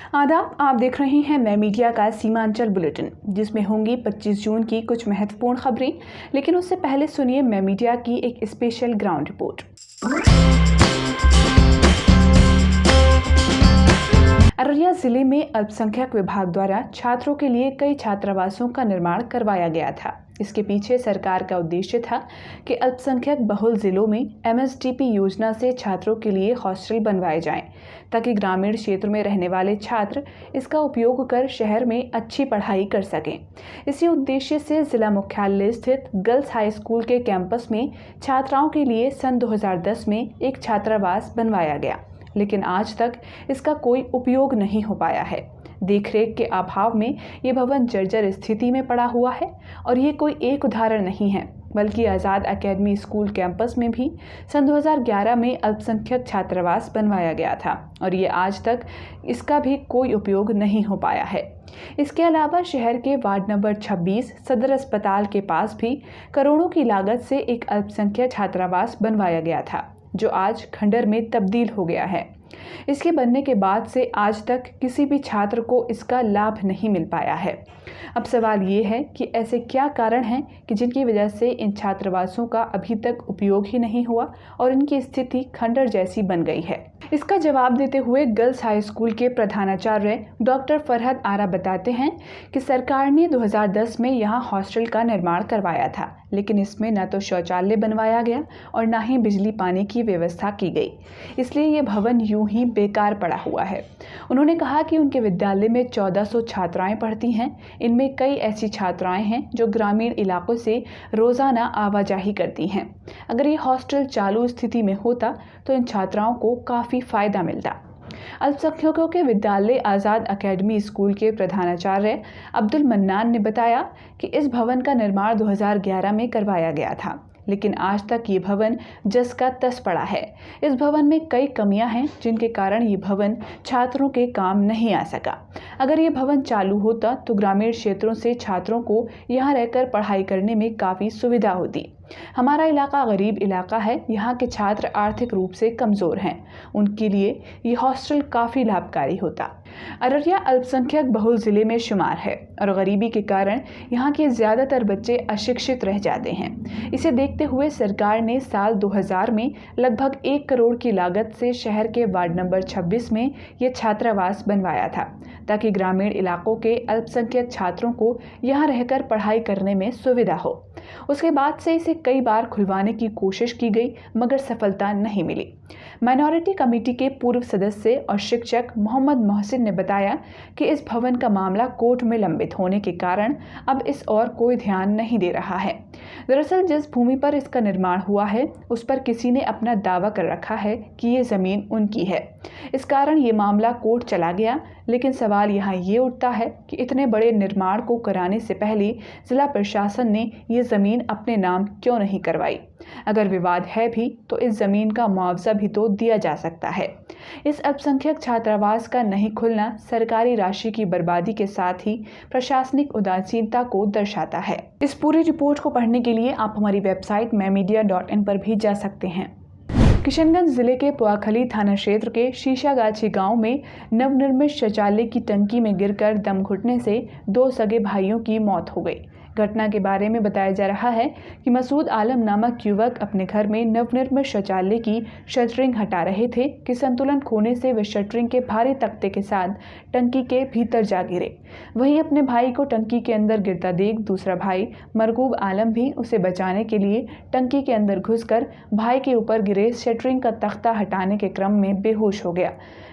आदाब, आप देख रहे हैं मैं मीडिया का सीमांचल बुलेटिन, जिसमें होंगी 25 जून की कुछ महत्वपूर्ण खबरें। लेकिन उससे पहले सुनिए मैं मीडिया की एक स्पेशल ग्राउंड रिपोर्ट। अररिया जिले में अल्पसंख्यक विभाग द्वारा छात्रों के लिए कई छात्रावासों का निर्माण करवाया गया था। इसके पीछे सरकार का उद्देश्य था कि अल्पसंख्यक बहुल जिलों में MSDP योजना से छात्रों के लिए हॉस्टल बनवाए जाएं, ताकि ग्रामीण क्षेत्र में रहने वाले छात्र इसका उपयोग कर शहर में अच्छी पढ़ाई कर सकें। इसी उद्देश्य से जिला मुख्यालय स्थित गर्ल्स हाई स्कूल के कैंपस में छात्राओं के लिए सन 2010 में एक छात्रावास बनवाया गया, लेकिन आज तक इसका कोई उपयोग नहीं हो पाया है। देखरेख के अभाव में ये भवन जर्जर स्थिति में पड़ा हुआ है। और ये कोई एक उदाहरण नहीं है, बल्कि आज़ाद एकेडमी स्कूल कैंपस में भी सन 2011 में अल्पसंख्यक छात्रावास बनवाया गया था और ये आज तक इसका भी कोई उपयोग नहीं हो पाया है। इसके अलावा शहर के वार्ड नंबर 26 सदर अस्पताल के पास भी करोड़ों की लागत से एक अल्पसंख्यक छात्रावास बनवाया गया था, जो आज खंडर में तब्दील हो गया है। इसके बनने के बाद से आज तक किसी भी छात्र को इसका लाभ नहीं मिल पाया है। अब सवाल ये है कि ऐसे क्या कारण हैं कि जिनकी वजह से इन छात्रावासों का अभी तक उपयोग ही नहीं हुआ और इनकी स्थिति खंडर जैसी बन गई है। इसका जवाब देते हुए गर्ल्स हाई स्कूल के प्रधानाचार्य डॉक्टर फरहद आरा बताते हैं कि सरकार ने 2010 में यहाँ हॉस्टल का निर्माण करवाया था, लेकिन इसमें न तो शौचालय बनवाया गया और न ही बिजली पानी की व्यवस्था की गई, इसलिए ये भवन यूं ही बेकार पड़ा हुआ है। उन्होंने कहा कि उनके विद्यालय में 1400 छात्राएं पढ़ती हैं। इनमें कई ऐसी छात्राएं हैं जो ग्रामीण इलाकों से रोज़ाना आवाजाही करती हैं। अगर ये हॉस्टल चालू स्थिति में होता तो इन छात्राओं को काफ़ी फ़ायदा मिलता। अल्पसंख्यकों के विद्यालय आज़ाद एकेडमी स्कूल के प्रधानाचार्य अब्दुल मन्नान ने बताया कि इस भवन का निर्माण 2011 में करवाया गया था, लेकिन आज तक ये भवन जस का तस पड़ा है। इस भवन में कई कमियां हैं, जिनके कारण ये भवन छात्रों के काम नहीं आ सका। अगर ये भवन चालू होता तो ग्रामीण क्षेत्रों से छात्रों को यहाँ रहकर पढ़ाई करने में काफ़ी सुविधा होती। हमारा इलाका गरीब इलाका है, यहाँ के छात्र आर्थिक रूप से कमज़ोर हैं, उनके लिए ये हॉस्टल काफ़ी लाभकारी होता। अररिया अल्पसंख्यक बहुल ज़िले में शुमार है और गरीबी के कारण यहाँ के ज़्यादातर बच्चे अशिक्षित रह जाते हैं। इसे देखते हुए सरकार ने साल 2000 में लगभग 1 करोड़ की लागत से शहर के वार्ड नंबर 26 में ये छात्रावास बनवाया था, ताकि ग्रामीण इलाकों के अल्पसंख्यक छात्रों को यहाँ रहकर पढ़ाई करने में सुविधा हो। उसके बाद से इसे कई बार खुलवाने की कोशिश की गई, मगर सफलता नहीं मिली। माइनॉरिटी कमेटी के पूर्व सदस्य और शिक्षक मोहम्मद मोहसिन ने बताया कि इस भवन का मामला कोर्ट में लंबित होने के कारण अब इस ओर कोई ध्यान नहीं दे रहा है। दरअसल जिस भूमि पर इसका निर्माण हुआ है, उस पर किसी ने अपना दावा कर रखा है कि ये ज़मीन उनकी है। इस कारण ये मामला कोर्ट चला गया। लेकिन सवाल यहाँ ये उठता है कि इतने बड़े निर्माण को कराने से पहले जिला प्रशासन ने ये ज़मीन अपने नाम क्यों नहीं करवाई। अगर विवाद है भी तो इस ज़मीन का मुआवजा भी तो दिया जा सकता है। इस अल्पसंख्यक छात्रावास का नहीं खुलना सरकारी राशि की बर्बादी के साथ ही प्रशासनिक उदासीनता को दर्शाता है। इस पूरी रिपोर्ट को पढ़ने के लिए आप हमारी वेबसाइट mymedia.in पर भी जा सकते हैं। किशनगंज जिले के पोआखली थाना क्षेत्र के शीशागाछी गांव में नवनिर्मित शौचालय की टंकी में गिरकर दम घुटने से 2 सगे भाइयों की मौत हो गई। घटना के बारे में बताया जा रहा है कि मसूद आलम नामक युवक अपने घर में नवनिर्मित शौचालय की शटरिंग हटा रहे थे कि संतुलन खोने से वे शटरिंग के भारी तख्ते के साथ टंकी के भीतर जा गिरे। वहीं अपने भाई को टंकी के अंदर गिरता देख दूसरा भाई मरगूब आलम भी उसे बचाने के लिए टंकी के अंदर घुसकर भाई के ऊपर गिरे शटरिंग का तख्ता हटाने के क्रम में बेहोश हो गया।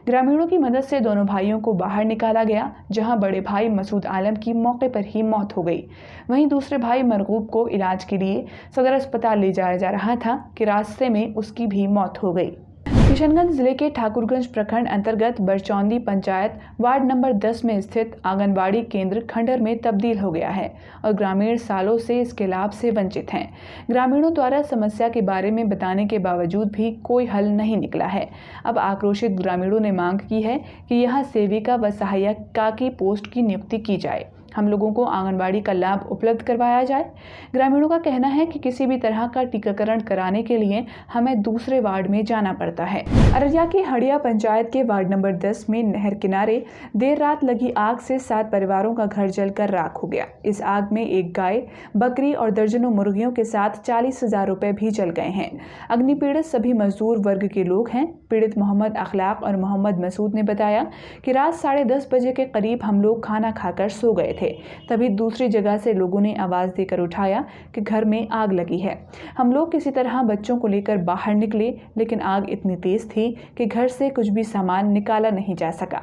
ग्रामीणों की मदद से दोनों भाइयों को बाहर निकाला गया, जहां बड़े भाई मसूद आलम की मौके पर ही मौत हो गई। वहीं दूसरे भाई मरगूब को इलाज के लिए सदर अस्पताल ले जाया जा रहा था कि रास्ते में उसकी भी मौत हो गई। किशनगंज जिले के ठाकुरगंज प्रखंड अंतर्गत बरचौंदी पंचायत वार्ड नंबर 10 में स्थित आंगनबाड़ी केंद्र खंडर में तब्दील हो गया है और ग्रामीण सालों से इसके लाभ से वंचित हैं। ग्रामीणों द्वारा समस्या के बारे में बताने के बावजूद भी कोई हल नहीं निकला है। अब आक्रोशित ग्रामीणों ने मांग की है कि यहाँ सेविका व सहायिका की पोस्ट की नियुक्ति की जाए। हम लोगों को आंगनबाड़ी का लाभ उपलब्ध करवाया जाए। ग्रामीणों का कहना है कि किसी भी तरह का टीकाकरण कराने के लिए हमें दूसरे वार्ड में जाना पड़ता है। अररिया की हड़िया पंचायत के वार्ड नंबर 10 में नहर किनारे देर रात लगी आग से 7 परिवारों का घर जलकर राख हो गया। इस आग में एक गाय, बकरी और दर्जनों मुर्गियों के साथ 40,000 रुपए भी जल गए हैं। अग्निपीड़ित सभी मजदूर वर्ग के लोग हैं। पीड़ित मोहम्मद अखलाक और मोहम्मद मसूद ने बताया कि रात 10:30 बजे के करीब हम लोग खाना खाकर सो गए थे। तभी दूसरी जगह से लोगों ने आवाज़ देकर उठाया कि घर में आग लगी है। हम लोग किसी तरह बच्चों को लेकर बाहर निकले, लेकिन आग इतनी तेज थी कि घर से कुछ भी सामान निकाला नहीं जा सका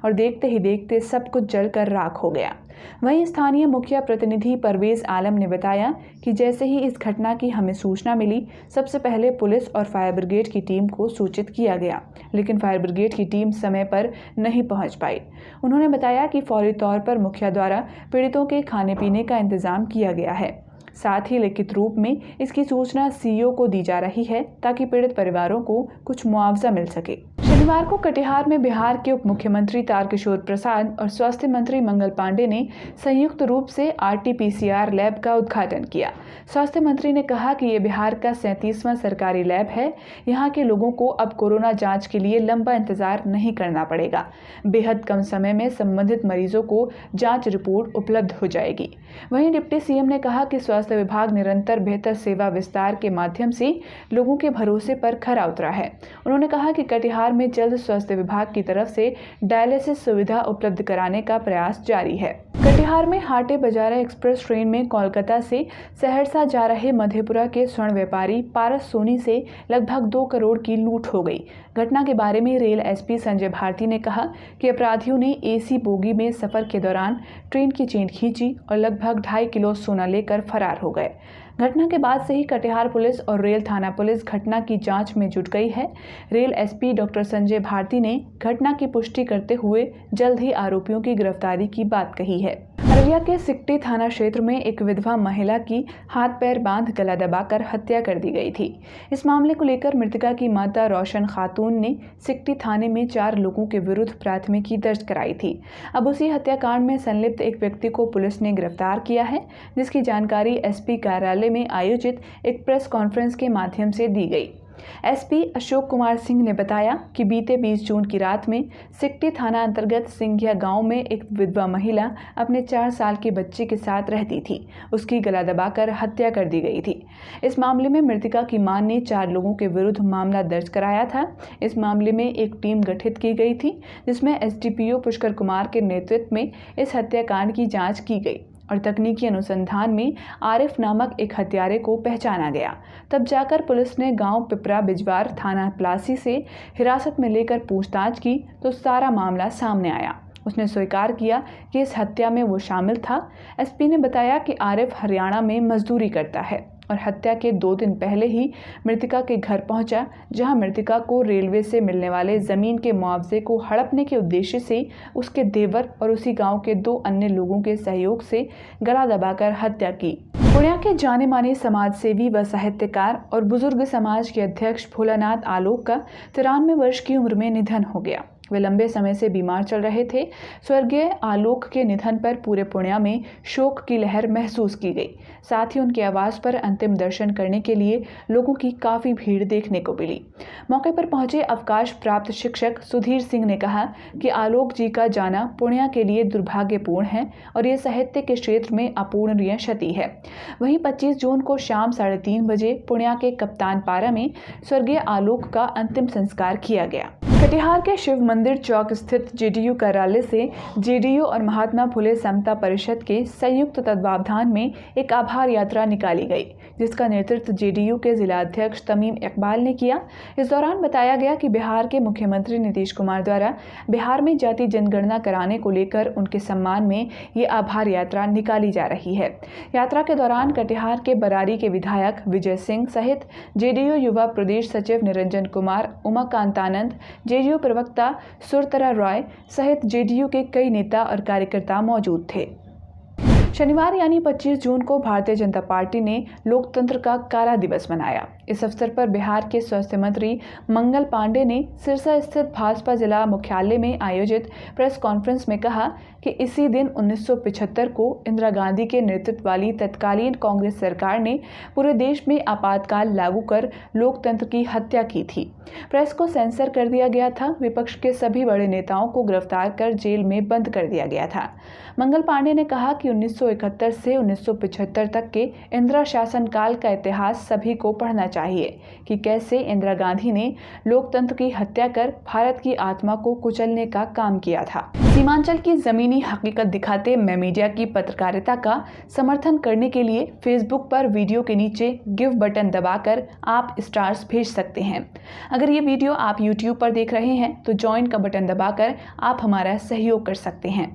और देखते ही देखते सब कुछ जलकर राख हो गया। वहीं स्थानीय मुखिया प्रतिनिधि परवेज आलम ने बताया कि जैसे ही इस घटना की हमें सूचना मिली, सबसे पहले पुलिस और फायर ब्रिगेड की टीम को सूचित किया गया, लेकिन फायर ब्रिगेड की टीम समय पर नहीं पहुंच पाई। उन्होंने बताया कि फौरी तौर पर मुखिया द्वारा पीड़ितों के खाने पीने का इंतजाम किया गया है। साथ ही लिखित रूप में इसकी सूचना सीईओ को दी जा रही है ताकि पीड़ित परिवारों को कुछ मुआवजा मिल सके। शनिवार को कटिहार में बिहार के उप मुख्यमंत्री तारकिशोर प्रसाद और स्वास्थ्य मंत्री मंगल पांडे ने संयुक्त रूप से RT-PCR लैब का उद्घाटन किया। स्वास्थ्य मंत्री ने कहा कि ये बिहार का 37वां सरकारी लैब है। यहाँ के लोगों को अब कोरोना जांच के लिए लंबा इंतजार नहीं करना पड़ेगा। बेहद कम समय में संबंधित मरीजों को जांच रिपोर्ट उपलब्ध हो जाएगी। वहीं डिप्टी सीएम ने कहा कि स्वास्थ्य विभाग निरंतर बेहतर सेवा विस्तार के माध्यम से लोगों के भरोसे पर खरा उतरा है। उन्होंने कहा कि कटिहार में जल्द स्वास्थ्य विभाग की तरफ से डायलिसिस सुविधा उपलब्ध कराने का प्रयास जारी है। कटिहार में हाटे बजारा एक्सप्रेस ट्रेन में कोलकाता से सहरसा जा रहे मधेपुरा के स्वर्ण व्यापारी पारस सोनी से लगभग 2 करोड़ की लूट हो गई। घटना के बारे में रेल एसपी संजय भारती ने कहा कि अपराधियों ने एसी बोगी में सफर के दौरान ट्रेन की चेन खींची और लगभग 2.5 किलो सोना लेकर फरार हो गए। घटना के बाद से ही कटिहार पुलिस और रेल थाना पुलिस घटना की जांच में जुट गई है। Rail SP doctor Sanjay Bharti ने घटना की पुष्टि करते हुए जल्द ही आरोपियों की गिरफ्तारी की बात कही है। अररिया के सिकटी थाना क्षेत्र में एक विधवा महिला की हाथ पैर बांध गला दबाकर हत्या कर दी गई थी। इस मामले को लेकर मृतका की माता रोशन खातून ने सिकटी थाने में 4 लोगों के विरुद्ध प्राथमिकी दर्ज कराई थी। अब उसी हत्याकांड में संलिप्त एक व्यक्ति को पुलिस ने गिरफ्तार किया है, जिसकी जानकारी एसपी कार्यालय में आयोजित एक प्रेस कॉन्फ्रेंस के माध्यम से दी गई। एसपी अशोक कुमार सिंह ने बताया कि बीते 20 जून की रात में सिकटी थाना अंतर्गत सिंघिया गांव में एक विधवा महिला अपने 4 साल के बच्चे के साथ रहती थी। उसकी गला दबाकर हत्या कर दी गई थी। इस मामले में मृतका की मां ने 4 लोगों के विरुद्ध मामला दर्ज कराया था। इस मामले में एक टीम गठित की गई थी, जिसमें एसडीपीओ पुष्कर कुमार के नेतृत्व में इस हत्याकांड की जाँच की गई और तकनीकी अनुसंधान में आरिफ नामक एक हत्यारे को पहचाना गया। तब जाकर पुलिस ने गांव पिपरा बिजवार थाना प्लासी से हिरासत में लेकर पूछताछ की तो सारा मामला सामने आया। उसने स्वीकार किया कि इस हत्या में वो शामिल था। एसपी ने बताया कि आरिफ हरियाणा में मजदूरी करता है और हत्या के 2 दिन पहले ही मृतका के घर पहुंचा, जहां मृतका को रेलवे से मिलने वाले जमीन के मुआवजे को हड़पने के उद्देश्य से उसके देवर और उसी गांव के 2 अन्य लोगों के सहयोग से गला दबाकर हत्या की। पूर्णिया के जाने माने समाज सेवी व साहित्यकार और बुजुर्ग समाज के अध्यक्ष भोलानाथ आलोक का 93 वर्ष की उम्र में निधन हो गया। वे लंबे समय से बीमार चल रहे थे। स्वर्गीय आलोक के निधन पर पूरे पूर्णिया में शोक की लहर महसूस की गई। साथ ही उनके आवास पर अंतिम दर्शन करने के लिए लोगों की काफ़ी भीड़ देखने को मिली। मौके पर पहुंचे अवकाश प्राप्त शिक्षक सुधीर सिंह ने कहा कि आलोक जी का जाना पूर्णिया के लिए दुर्भाग्यपूर्ण है और ये साहित्य के क्षेत्र में अपूरणीय क्षति है। वहीं 25 जून को शाम 3:30 बजे पूर्णिया के कप्तान पारा में स्वर्गीय आलोक का अंतिम संस्कार किया गया। कटिहार के शिव मंदिर चौक स्थित जेडीयू कार्यालय से जेडीयू और महात्मा फुले समता परिषद के संयुक्त तत्वावधान में एक आभार यात्रा निकाली गई, जिसका नेतृत्व जेडीयू के जिला अध्यक्ष तमीम इकबाल ने किया। इस दौरान बताया गया कि बिहार के मुख्यमंत्री नीतीश कुमार द्वारा बिहार में जाति जनगणना कराने को लेकर उनके सम्मान में ये आभार यात्रा निकाली जा रही है। यात्रा के दौरान कटिहार के बरारी के विधायक विजय सिंह सहित जेडीयू युवा प्रदेश सचिव निरंजन कुमार, उमाकांतानंद, जेडीयू प्रवक्ता सुरतरा रॉय सहित जेडीयू के कई नेता और कार्यकर्ता मौजूद थे। शनिवार यानी 25 जून को भारतीय जनता पार्टी ने लोकतंत्र का काला दिवस मनाया। इस अवसर पर बिहार के स्वास्थ्य मंत्री मंगल पांडे ने सिरसा स्थित भाजपा जिला मुख्यालय में आयोजित प्रेस कॉन्फ्रेंस में कहा कि इसी दिन 1975 को इंदिरा गांधी के नेतृत्व वाली तत्कालीन कांग्रेस सरकार ने पूरे देश में आपातकाल लागू कर लोकतंत्र की हत्या की थी। प्रेस को सेंसर कर दिया गया था। विपक्ष के सभी बड़े नेताओं को गिरफ्तार कर जेल में बंद कर दिया गया था। मंगल पांडे ने कहा कि 1971 से 1975 तक के इंदिरा शासनकाल का इतिहास सभी को पढ़ना चाहिए कि कैसे इंदिरा गांधी ने लोकतंत्र की हत्या कर भारत की आत्मा को कुचलने का काम किया था। सीमांचल की जमीनी हकीकत दिखाते मैं मीडिया की पत्रकारिता का समर्थन करने के लिए फेसबुक पर वीडियो के नीचे गिव बटन दबाकर आप स्टार्स भेज सकते हैं। अगर ये वीडियो आप यूट्यूब पर देख रहे हैं तो ज्वाइन का बटन दबाकर आप हमारा सहयोग कर सकते हैं।